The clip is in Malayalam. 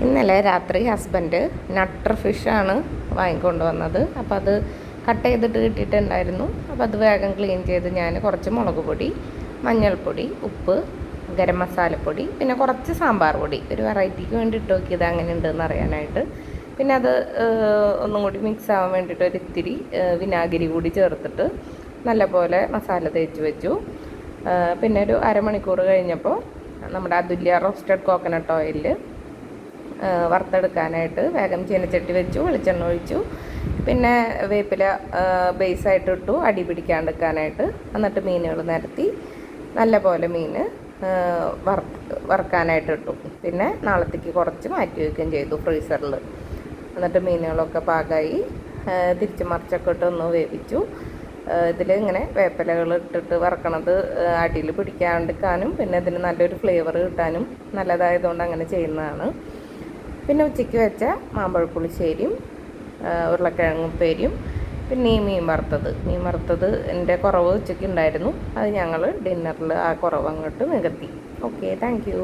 ഇന്നലെ രാത്രി ഹസ്ബൻഡ് നട്ടർ ഫിഷാണ് വാങ്ങിക്കൊണ്ട് വന്നത്. അപ്പോൾ അത് കട്ട് ചെയ്തിട്ട് കിട്ടിയിട്ടുണ്ടായിരുന്നു. അപ്പോൾ അത് വേഗം ക്ലീൻ ചെയ്ത് ഞാൻ കുറച്ച് മുളക് പൊടി, മഞ്ഞൾപ്പൊടി, ഉപ്പ്, ഗരം മസാലപ്പൊടി, പിന്നെ കുറച്ച് സാമ്പാർ പൊടി, ഒരു വെറൈറ്റിക്ക് വേണ്ടി ഇട്ട് നോക്കിയത് അങ്ങനെ ഉണ്ടെന്ന് അറിയാനായിട്ട്. പിന്നെ അത് ഒന്നും കൂടി മിക്സ് ആവാൻ വേണ്ടിയിട്ട് ഒരു ഇത്തിരി വിനാഗിരി കൂടി ചേർത്തിട്ട് നല്ലപോലെ മസാല തേച്ച് വെച്ചു. പിന്നെ ഒരു അരമണിക്കൂർ കഴിഞ്ഞപ്പോൾ നമ്മുടെ അതുല്യ റോസ്റ്റഡ് കോക്കനട്ട് ഓയിലിൽ വറുത്തെടുക്കാനായിട്ട് വേഗം ചീനച്ചട്ടി വെച്ചു, വെളിച്ചെണ്ണ ഒഴിച്ചു. പിന്നെ വേപ്പില ബേസായിട്ട് ഇട്ടു അടി പിടിക്കാണ്ടിരിക്കാനായിട്ട്. എന്നിട്ട് മീനുകൾ നിരത്തി നല്ലപോലെ മീൻ വറുക്കാനായിട്ട് ഇട്ടു. പിന്നെ നാളത്തേക്ക് കുറച്ച് മാറ്റി വയ്ക്കുകയും ചെയ്തു ഫ്രീസറിൽ. എന്നിട്ട് മീനുകളൊക്കെ പാകമായി തിരിച്ച് മറിച്ചൊക്കെ ഇട്ട് ഒന്ന് വേവിച്ചു. ഇതിൽ ഇങ്ങനെ വേപ്പിലകൾ ഇട്ടിട്ട് വറക്കണത് അടിയിൽ പിടിക്കാണ്ടിരിക്കാനും പിന്നെ ഇതിന് നല്ലൊരു ഫ്ലേവർ കിട്ടാനും നല്ലതായതുകൊണ്ട് അങ്ങനെ ചെയ്യുന്നതാണ്. പിന്നെ ഉച്ചയ്ക്ക് വെച്ച മാമ്പഴപ്പുളിശ്ശേരിയും ഉരുളക്കിഴങ്ങ് ഉപ്പേരിയും പിന്നെ ഈ മീൻ വറുത്തത് എൻ്റെ കുറവ് ഉച്ചയ്ക്ക് ഉണ്ടായിരുന്നു. അത് ഞങ്ങൾ ഡിന്നറിൽ ആ കുറവ് അങ്ങോട്ട് നികത്തി. Okay, thank you.